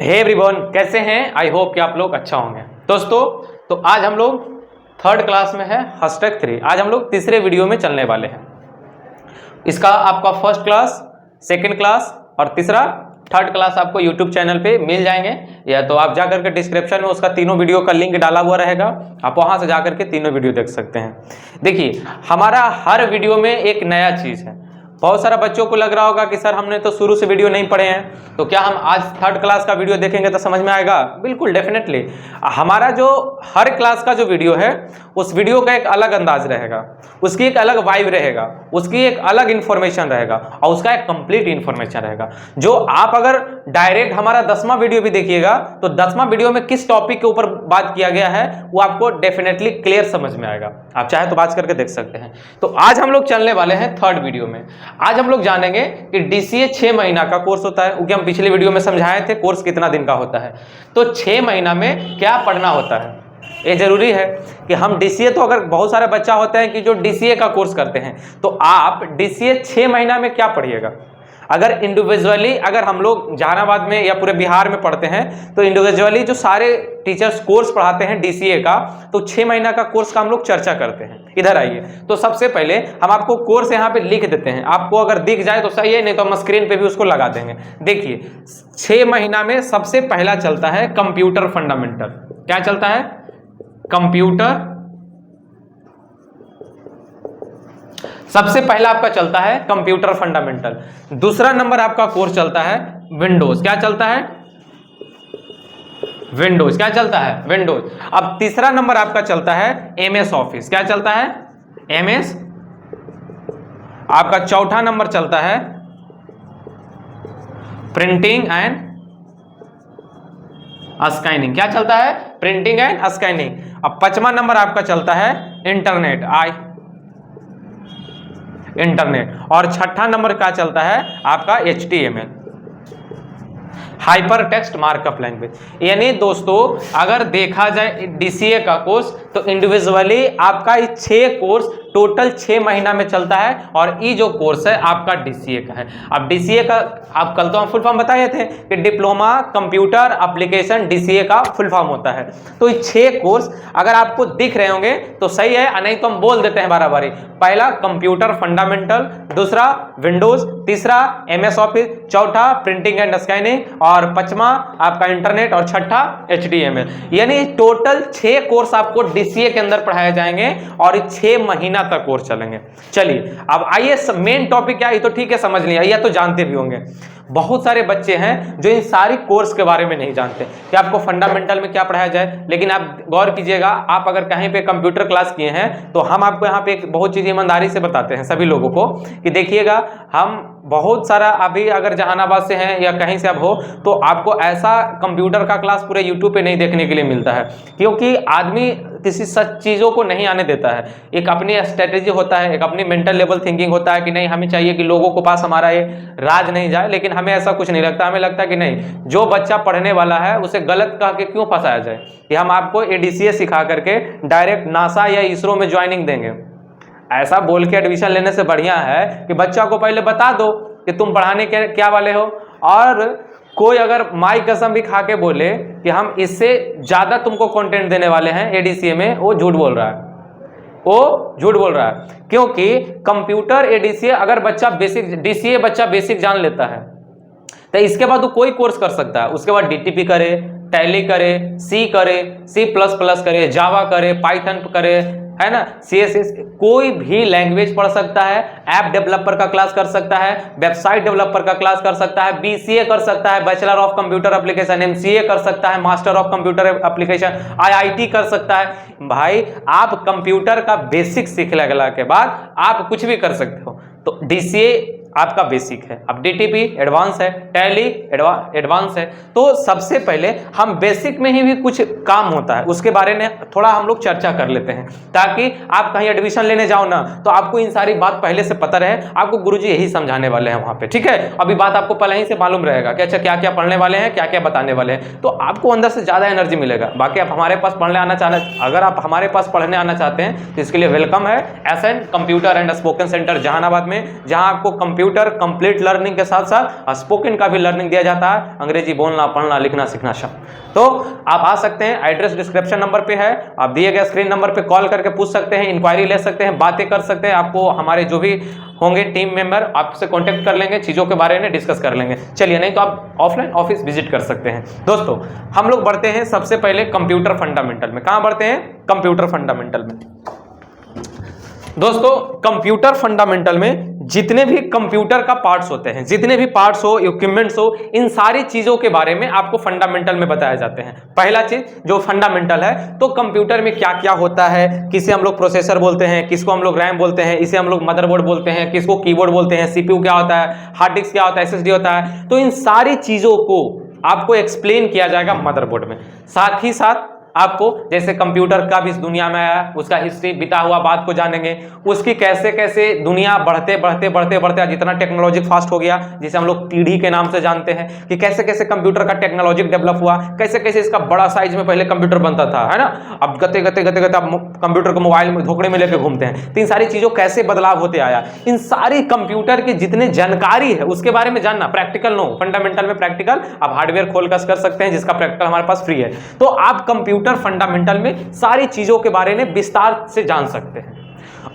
Hey everyone, कैसे हैं? I hope कि आप लोग अच्छा होंगे। दोस्तों, तो आज हम लोग थर्ड क्लास में है हैशटैग 3। आज हम लोग तीसरे वीडियो में चलने वाले हैं। इसका आपका फर्स्ट क्लास, सेकंड क्लास और तीसरा थर्ड क्लास आपको यूट्यूब चैनल पे मिल जाएंगे, या तो आप जाकर के डिस्क्रिप्शन में उसका तीनों वीडियो का लिंक डाला हुआ रहेगा, आप वहां से जाकर के तीनों वीडियो देख सकते हैं। देखिए, हमारा हर वीडियो में एक नया चीज है। बहुत सारा बच्चों को लग रहा होगा कि सर हमने तो शुरू से वीडियो नहीं पढ़े हैं, तो क्या हम आज थर्ड क्लास का वीडियो देखेंगे तो समझ में आएगा? बिल्कुल, डेफिनेटली। हमारा जो हर क्लास का जो वीडियो है, उस वीडियो का एक अलग अंदाज रहेगा, उसकी एक अलग वाइब रहेगा, उसकी एक अलग इन्फॉर्मेशन रहेगा और उसका एक कंप्लीट इन्फॉर्मेशन रहेगा। जो आप अगर डायरेक्ट हमारा 10वां वीडियो भी देखिएगा तो 10वां वीडियो में किस टॉपिक के ऊपर बात किया गया है वो आपको डेफिनेटली क्लियर समझ में आएगा। आप चाहे तो बात करके देख सकते हैं। तो आज हम लोग चलने वाले हैं थर्ड वीडियो में। आज हम लोग जानेंगे कि डीसीए 6 महीना का कोर्स होता है, क्योंकि हम पिछले वीडियो में समझाए थे कोर्स कितना दिन का होता है। तो 6 महीना में क्या पढ़ना होता है, ये जरूरी है कि हम डीसीए, तो अगर बहुत सारे बच्चा होते हैं कि जो डीसीए का कोर्स करते हैं, तो आप डीसीए 6 महीना में क्या पढ़िएगा। अगर इंडिविजुअली अगर हम लोग जहानाबाद में या पूरे बिहार में पढ़ते हैं तो इंडिविजुअली जो सारे टीचर्स कोर्स पढ़ाते हैं डीसीए का, तो 6 महीना का कोर्स का हम लोग चर्चा करते हैं। इधर आइए। तो सबसे पहले हम आपको कोर्स यहाँ पे लिख देते हैं, आपको अगर दिख जाए तो सही है, नहीं तो हम स्क्रीन पे भी उसको लगा देंगे। देखिए, 6 महीना में सबसे पहला चलता है कंप्यूटर फंडामेंटल। क्या चलता है? कंप्यूटर। सबसे पहला आपका चलता है कंप्यूटर फंडामेंटल। दूसरा नंबर आपका कोर्स चलता है विंडोज। क्या चलता है? विंडोज। क्या चलता है? विंडोज। अब तीसरा नंबर आपका चलता है एमएस ऑफिस। क्या चलता है? एमएस। आपका चौथा नंबर चलता है प्रिंटिंग एंड स्कैनिंग। क्या चलता है? Printing and scanning. अब 5वां नंबर आपका चलता है इंटरनेट, इंटरनेट। और 6ठा नंबर का चलता है आपका HTML, hyper text markup language. यानी दोस्तों, अगर देखा जाए डीसीए का कोर्स, तो इंडिविजुअली आपका ये 6 कोर्स टोटल 6 महीना में चलता है, और ये जो कोर्स है आपका डीसीए का है। अब डीसीए का आप कल तो हम फुल फॉर्म बताए थे कि डिप्लोमा कंप्यूटर एप्लीकेशन डीसीए का फुल फॉर्म होता है। तो ये 6 कोर्स अगर आपको दिख रहे होंगे तो सही है, नहीं तो हम बोल देते हैं बारी। पहला कंप्यूटर फंडामेंटल, दूसरा विंडोज, तीसरा एमएस ऑफिस, चौथा प्रिंटिंग एंड स्कैनिंग, और 5वां आपका इंटरनेट, और 6ठा HTML। यानी टोटल 6 कोर्स आपको डीसीए के अंदर पढ़ाए जाएंगे और 6 महीना तक कोर्स चलेंगे। चलिए, अब आइए मेन टॉपिक क्या है, तो ठीक है समझ लिया, या तो जानते भी होंगे। बहुत सारे बच्चे हैं जो इन सारी कोर्स के बारे में नहीं जानते कि आपको फंडामेंटल में क्या पढ़ाया जाए। लेकिन आप गौर कीजिएगा, आप अगर कहीं पे कंप्यूटर क्लास किए हैं तो हम आपको यहाँ पे एक बहुत चीज ईमानदारी से बताते हैं सभी लोगों को कि देखिएगा, हम बहुत सारा अभी अगर जहानाबाद से हैं या कहीं से अब हो, तो आपको ऐसा कंप्यूटर का क्लास पूरे यूट्यूब पे नहीं देखने के लिए मिलता है, क्योंकि आदमी किसी सच चीज़ों को नहीं आने देता है। एक अपनी स्ट्रेटेजी होता है, एक अपनी मेंटल लेवल थिंकिंग होता है कि नहीं, हमें चाहिए कि लोगों को पास हमारा ये राज नहीं जाए। लेकिन हमें ऐसा कुछ नहीं लगता। हमें लगता है कि नहीं, जो बच्चा पढ़ने वाला है उसे गलत कह के क्यों फंसाया जाए, कि हम आपको एडीसीए सिखा करके डायरेक्ट नासा या इसरो में ज्वाइनिंग देंगे। ऐसा बोल के एडमिशन लेने से बढ़िया है कि बच्चा को पहले बता दो कि तुम पढ़ाने के क्या वाले हो, और कोई अगर माई कसम भी खा के बोले कि हम इससे ज्यादा तुमको कंटेंट देने वाले हैं एडीसीए में, वो झूठ बोल रहा है। वो झूठ बोल रहा है, क्योंकि कंप्यूटर एडीसीए अगर बच्चा बेसिक, डीसीए बच्चा बेसिक जान लेता है तो इसके बाद वो कोई कोर्स कर सकता है। उसके बाद डीटीपी करे, टैली करे, सी करे, C++ करे, जावा करे, पाइथन करे, है ना, CSS, कोई भी लैंग्वेज पढ़ सकता है। ऐप डेवलपर का क्लास कर सकता है, वेबसाइट डेवलपर का क्लास कर सकता है, BCA कर सकता है, bachelor of computer application, MCA कर सकता है, master of computer application, IIT कर सकता है। भाई, आप कंप्यूटर का बेसिक सीख लगने के बाद आप कुछ भी कर सकते हो। तो डीसीए आपका बेसिक है, अब डीटीपी एडवांस है, टैली एडवांस है। तो सबसे पहले हम बेसिक में ही भी कुछ काम होता है उसके बारे में थोड़ा हम लोग चर्चा कर लेते हैं, ताकि आप कहीं एडमिशन लेने जाओ ना तो आपको इन सारी बात पहले से पता रहे। आपको गुरुजी यही समझाने वाले हैं वहां पे, ठीक है। अभी बात आपको पहले ही से मालूम रहेगा कि अच्छा क्या क्या पढ़ने वाले हैं, क्या क्या बताने वाले हैं, तो आपको अंदर से ज्यादा एनर्जी मिलेगा। बाकी आप हमारे पास पढ़ने आना चाहते, अगर आप हमारे पास पढ़ने आना चाहते हैं तो इसके लिए वेलकम है। SN computer and spoken centre Jahanabad में, जहां आपको कंप्यूटर कंप्लीट लर्निंग के साथ साथ स्पोकन का भी लर्निंग दिया जाता है, अंग्रेजी बोलना, पढ़ना, लिखना, सीखना सब। तो आप आ सकते हैं, एड्रेस डिस्क्रिप्शन नंबर पे है, आप दिए गए स्क्रीन नंबर पे कॉल करके पूछ सकते हैं, इंक्वायरी ले सकते हैं, बातें कर सकते हैं। आपको हमारे जो भी होंगे टीम मेंबर आपसे कांटेक्ट कर लेंगे, चीज़ों के बारे में डिस्कस कर लेंगे। चलिए, नहीं तो आप ऑफलाइन ऑफिस विजिट कर सकते हैं। दोस्तों, हम लोग बढ़ते हैं सबसे पहले कंप्यूटर फंडामेंटल में। कहाँ बढ़ते हैं? कंप्यूटर फंडामेंटल में। दोस्तों, कंप्यूटर फंडामेंटल में जितने भी कंप्यूटर का पार्ट्स होते हैं, जितने भी पार्ट्स हो, इक्विपमेंट्स हो, इन सारी चीजों के बारे में आपको फंडामेंटल में बताया जाते हैं। पहला चीज जो फंडामेंटल है, तो कंप्यूटर में क्या क्या होता है, किसे हम लोग प्रोसेसर बोलते हैं, किसको हम लोग रैम बोलते हैं, इसे हम लोग मदरबोर्ड बोलते हैं, किसको कीबोर्ड बोलते हैं, सीपीयू क्या होता है, हार्ड डिस्क क्या होता है, एसएसडी होता है। तो इन सारी चीजों को आपको एक्सप्लेन किया जाएगा मदरबोर्ड में। साथ ही साथ आपको जैसे कंप्यूटर का भी इस दुनिया में आया, उसका हिस्ट्री, बीता हुआ बात को जानेंगे, उसकी कैसे कैसे दुनिया बढ़ते बढ़ते बढ़ते बढ़ते जितना टेक्नोलॉजी फास्ट हो गया, जिसे हम लोग टीडी के नाम से जानते हैं, कि कैसे कैसे कंप्यूटर का टेक्नोलॉजी डेवलप हुआ, कैसे कैसे इसका बड़ा साइज में पहले कंप्यूटर बनता था, है ना, अब गते गते गते गते अब कंप्यूटर को मोबाइल में धोखड़े में लेकर घूमते हैं। तो इन सारी चीजों कैसे बदलाव होते आया, इन सारी कंप्यूटर की जितने जानकारी है उसके बारे में जानना। प्रैक्टिकल नो, फंडामेंटल में प्रैक्टिकल आप हार्डवेयर खोलकर कर सकते हैं, जिसका प्रैक्टिकल हमारे पास फ्री है। तो आप कंप्यूटर फंडामेंटल में सारी चीजों के बारे में विस्तार से जान सकते हैं।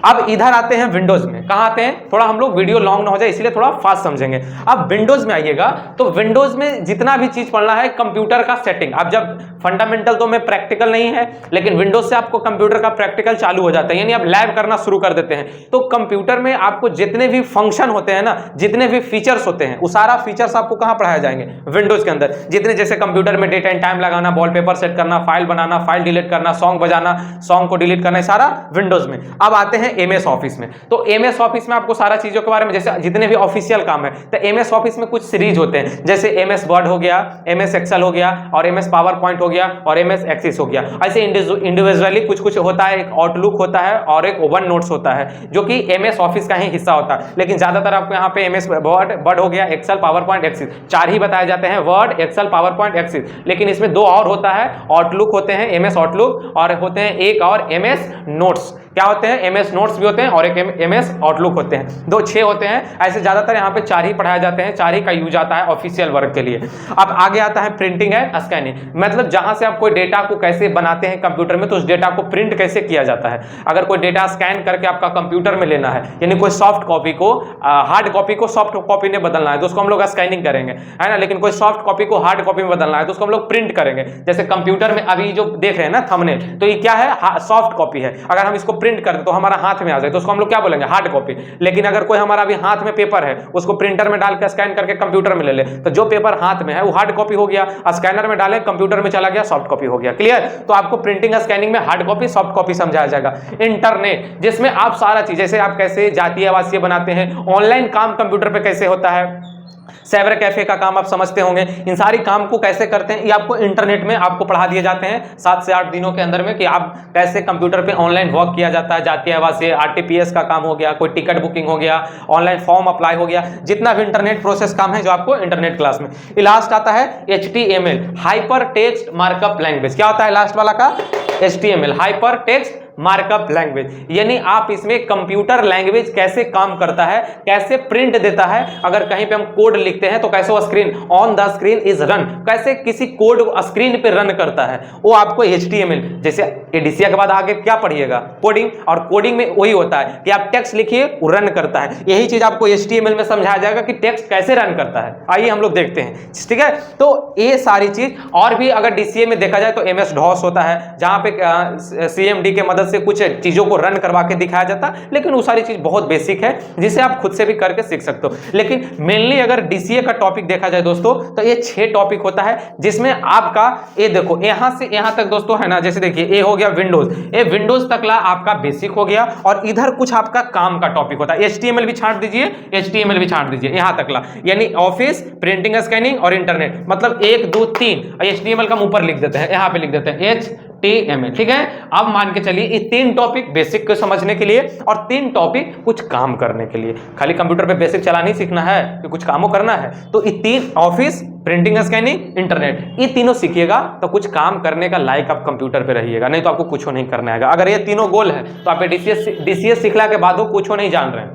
अब इधर आते हैं विंडोज में। कहां आते हैं? थोड़ा हम लोग वीडियो लॉन्ग ना हो जाए इसलिए थोड़ा फास्ट समझेंगे। अब विंडोज में आइएगा तो विंडोज में जितना भी चीज पढ़ना है कंप्यूटर का सेटिंग, अब जब फंडामेंटल तो में प्रैक्टिकल नहीं है, लेकिन विंडोज से आपको कंप्यूटर का प्रैक्टिकल चालू हो जाता है, यानी आप लैब करना शुरू कर देते हैं। तो कंप्यूटर में आपको जितने भी फंक्शन होते हैं ना, जितने भी फीचर्स होते हैं, वो सारा फीचर्स आपको कहां पढ़ाए जाएंगे? विंडोज के अंदर। जितने जैसे कंप्यूटर में डेट एंड टाइम लगाना, वॉलपेपर सेट करना, फाइल बनाना, फाइल डिलीट करना, सॉन्ग बजाना, सॉन्ग को डिलीट करना, सारा विंडोज में। अब आते हैं एमएस ऑफिस में। तो एमएस ऑफिस में आपको सारा चीजों के बारे में, जैसे जितने भी ऑफिशियल काम है, तो एमएस ऑफिस में कुछ सीरीज होते हैं, जैसे एमएस वर्ड हो गया, एमएस एक्सेल हो गया, और एमएस पावर पॉइंट हो गया, और एमएस एक्सेस हो गया। ऐसे इंडिविजुअली कुछ कुछ होता है, एक आउटलुक होता है और एक वन नोट्स होता है, जो कि एमएस ऑफिस का ही हिस्सा होता है। लेकिन ज्यादातर आपको यहाँ पे एमएस वर्ड हो गया, एक्सेल, पावर पॉइंट, एक्सेस, चार ही बताए जाते हैं, Word, Excel, PowerPoint, Access. लेकिन इसमें दो और होता है, आउटलुक होते हैं, एमएस आउटलुक, और होते हैं एक और एमएस नोट्स। क्या होते हैं? एमएस नोट्स भी होते हैं और एक एमएस आउटलुक होते हैं। दो 6 होते हैं। ऐसे ज्यादातर यहाँ पे 4 ही पढ़ाए जाते हैं, 4 ही का यूज आता है ऑफिशियल वर्क के लिए। अब आगे आता है प्रिंटिंग एंड स्कैनिंग, मतलब जहां से आप कोई डेटा को कैसे बनाते हैं कंप्यूटर में, तो उस डेटा को प्रिंट कैसे किया जाता है। अगर कोई डेटा स्कैन करके आपका कंप्यूटर में लेना है, यानी कोई सॉफ्ट कॉपी को हार्ड कॉपी को सॉफ्ट कॉपी में बदलना है, तो उसको हम लोग स्कैनिंग करेंगे, है ना। लेकिन कोई सॉफ्ट कॉपी को हार्ड कॉपी में बदलना है, तो उसको हम लोग प्रिंट करेंगे। जैसे कंप्यूटर में अभी जो देख रहे हैं ना थंबनेल, तो ये क्या है? सॉफ्ट कॉपी है। अगर हम इसको प्रिंट कर दे तो हमारा हाथ में आ जाए, तो उसको हम लोग क्या बोलेंगे? Hard copy. लेकिन अगर कोई हमारा अभी हाथ में पेपर है, उसको प्रिंटर में डाल के स्कैन करके कंप्यूटर में ले ले, तो जो पेपर हाथ में है वो हार्ड कॉपी हो गया, स्कैनर में डाले कंप्यूटर में चला गया, सॉफ्ट कॉपी हो गया। क्लियर? तो आपको प्रिंटिंग स्कैनिंग में हार्ड कॉपी, सॉफ्ट कॉपी समझाया जाएगा। इंटरनेट, जिसमें आप सारा चीज, जैसे आप कैसे जातीय आवासीय बनाते हैं, ऑनलाइन काम कंप्यूटर पे कैसे होता है, साइबर कैफे का काम आप समझते होंगे, इन सारी काम को कैसे करते हैं, ये आपको इंटरनेट में आपको पढ़ा दिए जाते हैं 7 से 8 दिनों के अंदर में, कि आप कैसे कंप्यूटर पे ऑनलाइन वर्क किया जाता है। जातीय आवासीय, आरटीपीएस का काम हो गया, कोई टिकट बुकिंग हो गया, ऑनलाइन फॉर्म अप्लाई हो गया, जितना भी इंटरनेट प्रोसेस काम है जो आपको इंटरनेट क्लास में। लास्ट आता है HTML, hyper text markup language. क्या होता है लास्ट वाला का? HTML, hyper text markup language, यानी आप इसमें कंप्यूटर लैंग्वेज कैसे काम करता है, कैसे प्रिंट देता है, अगर कहीं पे हम कोड लिखते हैं तो कैसे वो screen on the screen is run, कैसे किसी कोड स्क्रीन पे रन करता है, वो आपको HTML, जैसे एडीसीए के बाद आगे क्या पढ़िएगा? कोडिंग, और कोडिंग में वही होता है कि आप टेक्स्ट लिखिए वो रन करता है। यही चीज आपको HTML में समझाया जाएगा कि टेक्स्ट कैसे रन करता है। आइए हम लोग देखते हैं, ठीक है। तो ये सारी चीज, और भी अगर DCA में देखा जाए तो MS DOS होता है, जहां पे CMD के मदद से कुछ चीजों को रन करवा के दिखाया जाता है, लेकिन वो सारी चीज बहुत बेसिक है, जिसे आप खुद से भी करके सीख सकते हो। लेकिन मेनली अगर DCA का टॉपिक देखा जाए दोस्तों, तो ये 6 टॉपिक होता है, जिसमें आपका ये देखो यहां से यहां तक दोस्तों, है ना। जैसे देखिए ये हो गया विंडोज, ये विंडोज तक ला आपका बेसिक हो गया, और इधर कुछ आपका काम का टॉपिक होता है। HTML भी छांट दीजिए, HTML भी छांट दीजिए यहां तक ला, यानी ऑफिस, प्रिंटिंग स्कैनिंग और इंटरनेट, मतलब 1 2 3 HTML का हम ऊपर लिख देते हैं, यहां पे लिख देते हैं HTML, ठीक है। अब मान के चलिए ये 3 टॉपिक बेसिक को समझने के लिए, और 3 टॉपिक कुछ काम करने के लिए। खाली कंप्यूटर पे बेसिक चलाना ही सीखना है कि कुछ कामों करना है, तो ये 3 ऑफिस, प्रिंटिंग स्कैनिंग, इंटरनेट, ये तीनों सीखिएगा तो कुछ काम करने का लायक आप कंप्यूटर पे रहिएगा, नहीं तो आपको कुछ नहीं करना है। अगर ये तीनों गोल है तो आप DCA सीखला के बाद कुछ नहीं जान रहे हैं,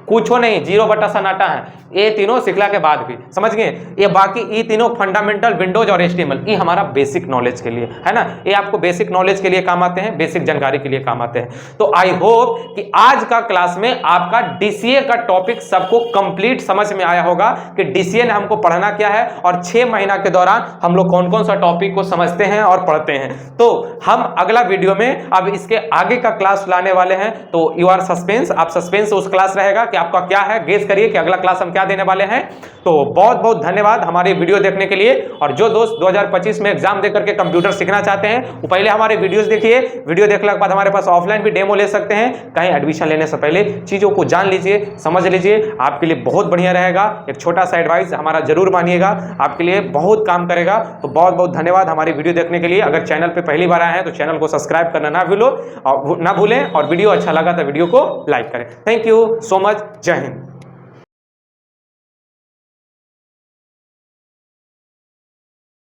कुछ नहीं, 0 बटा सन्नाटा है। ये तीनों सिखला के बाद भी समझ गए। ये बाकी ये तीनों फंडामेंटल, विंडोज और HTML, ये हमारा बेसिक नॉलेज के लिए है ना, ये आपको बेसिक नॉलेज के लिए काम आते हैं, बेसिक जानकारी के लिए काम आते हैं। तो आई होप कि आज का क्लास में आपका DCA का टॉपिक सबको कंप्लीट समझ में आया होगा कि DCA ने हमको पढ़ना क्या है और 6 महीना के दौरान हम लोग कौन कौन सा टॉपिक को समझते हैं और पढ़ते हैं। तो हम अगला वीडियो में अब इसके आगे का क्लास लाने वाले हैं। तो यू आर सस्पेंस, आप सस्पेंस उस क्लास रहेगा कि आपका क्या है, गेस करिए कि अगला क्लास हम क्या देने वाले हैं। तो बहुत बहुत धन्यवाद हमारे वीडियो देखने के लिए। और जो दोस्त 2025 में एग्जाम देकर के कंप्यूटर सीखना चाहते हैं वो पहले हमारे वीडियोस देखिए। वीडियो देखने के बाद हमारे पास ऑफलाइन भी डेमो ले सकते हैं। कहीं एडमिशन लेने से पहले चीजों को जान लीजिए, समझ लीजिए, आपके लिए बहुत बढ़िया रहेगा। एक छोटा सा एडवाइस हमारा जरूर मानिएगा, आपके लिए बहुत काम करेगा। तो बहुत बहुत धन्यवाद हमारी वीडियो देखने के लिए। अगर चैनल पे पहली बार आए हैं तो चैनल को सब्सक्राइब करना ना भूलें और वीडियो अच्छा लगा तो वीडियो को लाइक करें। Thank you so much. जय हिंद।